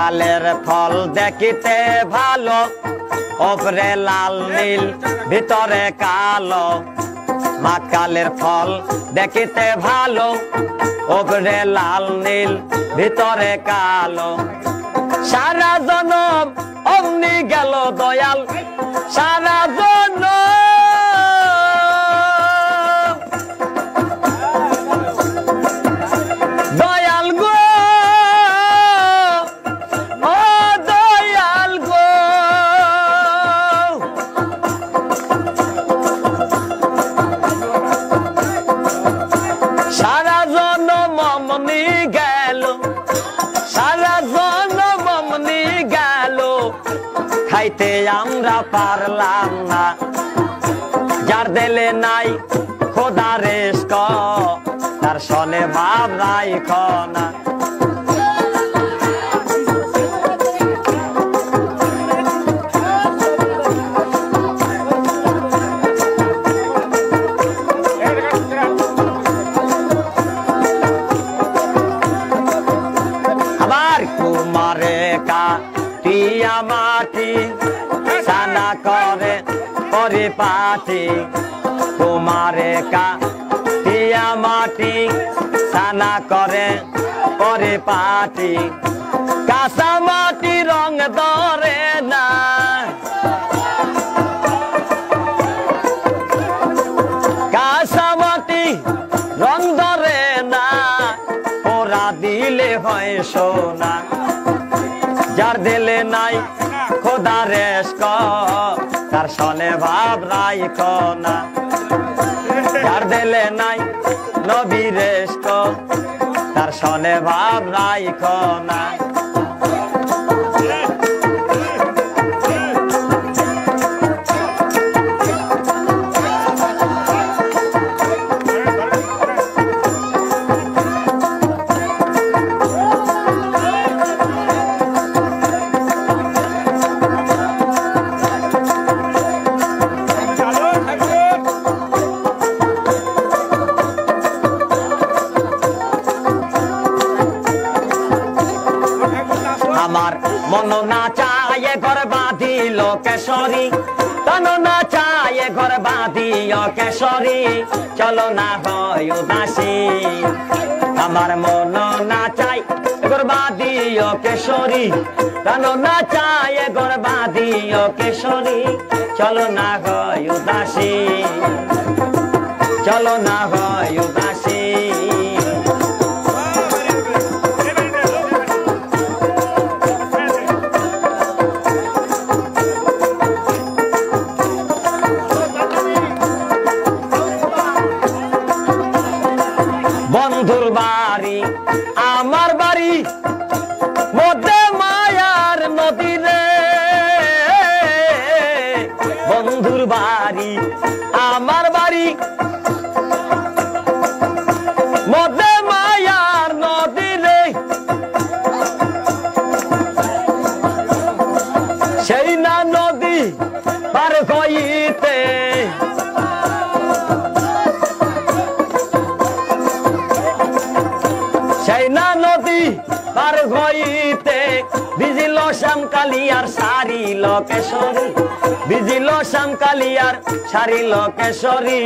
কালের ফল দেখিতে ভালো, ওপরে লাল নীল ভিতরে কালো। মা কালের ফল দেখিতে ভালো, ওপরে লাল নীল ভিতরে কালো। সারা জনম অমনি গেল দয়াল, সারা জনম দয়াল গো, ও দয়াল গো। সারা জনম অমনি গেল, সারা জনম অমনি গেল, খাইতে আমরা পারলাম না। যার দিলে নাই খোদা রেস্ক, তার সনে ভাব রাইখ না। আবার কুমারে কাটিয়া মাটি সানা করে পরিপাটি, কুমারে কাটিয়া মাটি সানা করে পরিপাটি। কাঁচা মাটি রং ধরে না, কাঁচা মাটি রং ধরে না, পোড়া দিলে হয় সোনা। যার দিলে নাই খোদা রেস্ক, তার সনে ভাব রাইখ না। যার দিলে নাই নবী রেস্ক, তার সনে ভাব রাইখ না। আমার মন না চায় ঘর বাঁধিল কেশরী, তন না চায় ঘর বাঁধিল কেশরী, চলো না হয় উদাসী। আমার মন না চায় ঘর বাঁধিল কেশরী, তন না চায় ঘর বাঁধিল কেশরী, চলো না হয় উদাসী, চলো না হয় উদাসী। বন্ধুর বাড়ি আমার বাড়ি, মধ্যে মায়ার নদী রে। বন্ধুর বাড়ি আমার বাড়ি, মধ্যে মায়ার নদী রে। সেই না নদী পার হইতে, সেই না নদী পার হইতে, ভিজিল শ্যামকালিয়ার সারিল কেশরী, ভিজিল শ্যামকালিয়ার সারিল কেশরী,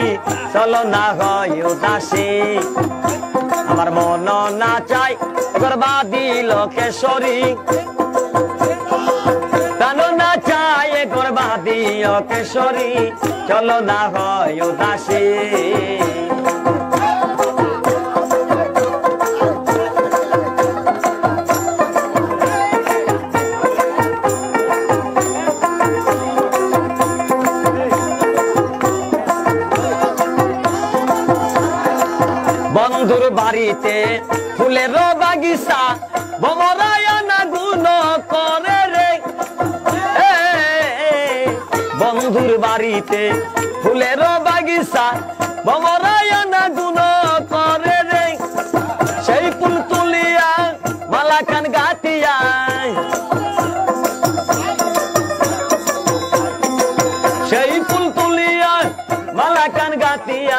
চলো না হয় উদাসী। আমার মন না চাই ঘর বাঁধিল কেশরী, তন না চাই ঘর বাঁধিল কেশরী, চলো না হয় উদাসী। বন্ধুর বাড়িতে ফুলের বাগিচা, ভমরায়না গুণ করে রে। বন্ধুর বাড়িতে ফুলের বাগিচা, ভমরায়না গুণ করে রে। সেই ফুল তুলিয়া মালা কান গাতিয়া, সেই ফুল তুলিয়া মালা কান গাতিয়া,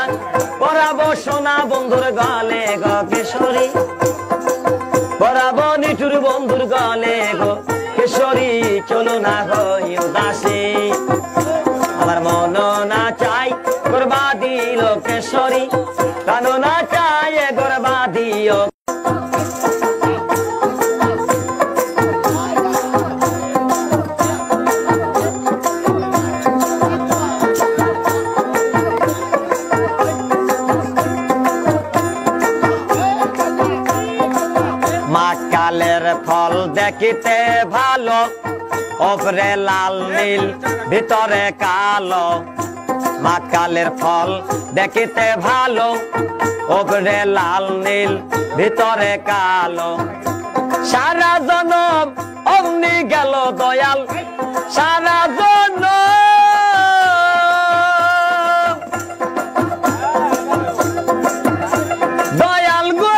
পরাবো সোনা বন্ধুর গলে গো কিশোরী, পরা যাব নিঠুর বন্ধুর গলে গো কেশরী চলো না হই উদাসী আমার মন না চাই গরবা দিল কেশরী কান না চাই গরবা দিও মাকালের ফল দেখিতে ভালো ওপরে লাল নীল ভিতরে কালো মাকালের ফল দেখিতে ভালো ওপরে লাল নীল ভিতরে কালো সারা জনম অমনি গেল দয়াল সারা জনম দয়াল গো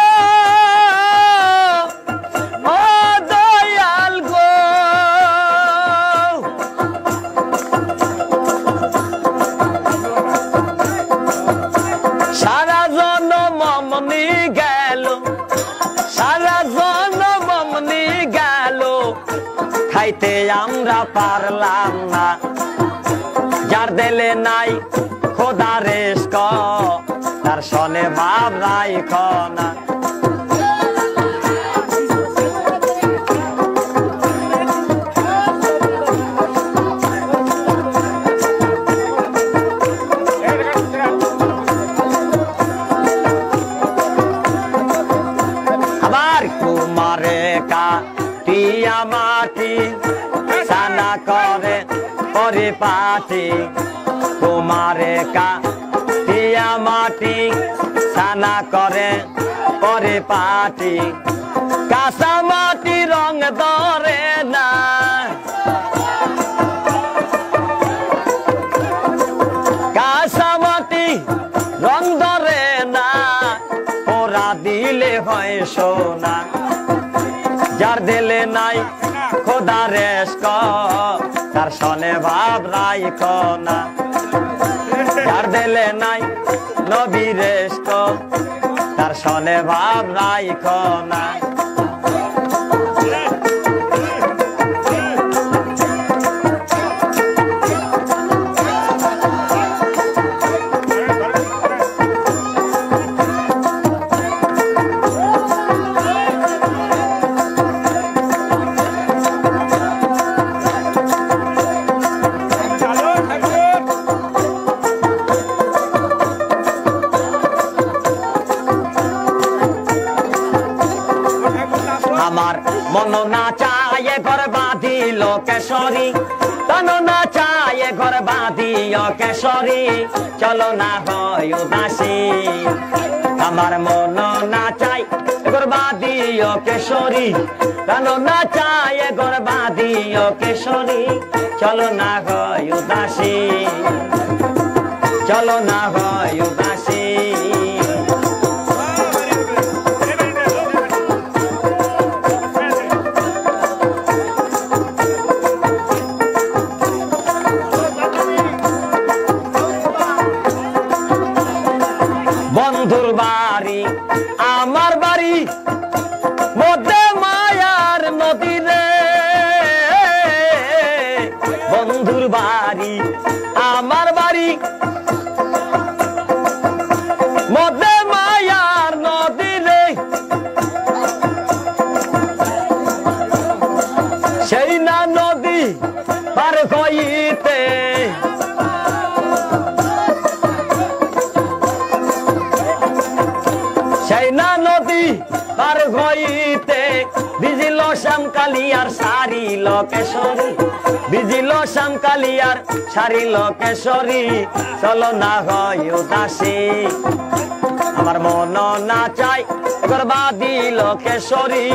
সারা জনম অমনি গেল সারা জনম অমনি গেল খাইতে আমরা পারলাম না যার দিলে নাই খোদা রেস্ক তার সনে ভাব নাই খনা কুমারে কাটিয়া মাটি সানা করে পরিপাটি কুমারে কাটিয়া মাটি সানা করে পরিপাটি কাঁচা মাটি রং ধরে না কাঁচা মাটি রং ধরে না ওরা দিলে হয় সোনা যার দিলে নাই খোদা রেস্ক তার সনে ভাব নাই খনা যার দিলে নাই নবী রেস্ক তার সনে ভাব নাই খনা আমার মন না চায় ঘর বাঁধিল কেশরী তন না চায় ঘর বাঁধিও কেশরী চলো না হয় উদাসী আমার মন না চাই ঘর বাঁধিও কেশরী তন না চায় ঘর বাঁধিও কেশরী চলো না হয় উদাসী চলো না হয় উদাসী বন্ধুর বাড়ি আমার বাড়ি মধ্যে মায়ার নদী রে বন্ধুর বাড়ি আমার বাড়ি মধ্যে মায়ার নদী রে সেই না নদী পার হইতে সেই না নদী পার হইতে ভিজিল শ্যামকালিয়ার সারিল কেশরী ভিজিল শ্যামকালিয়ার সারিল কেশরী চলো না হয় উদাসী আমার মন না চাই গরবা দিল কেশরী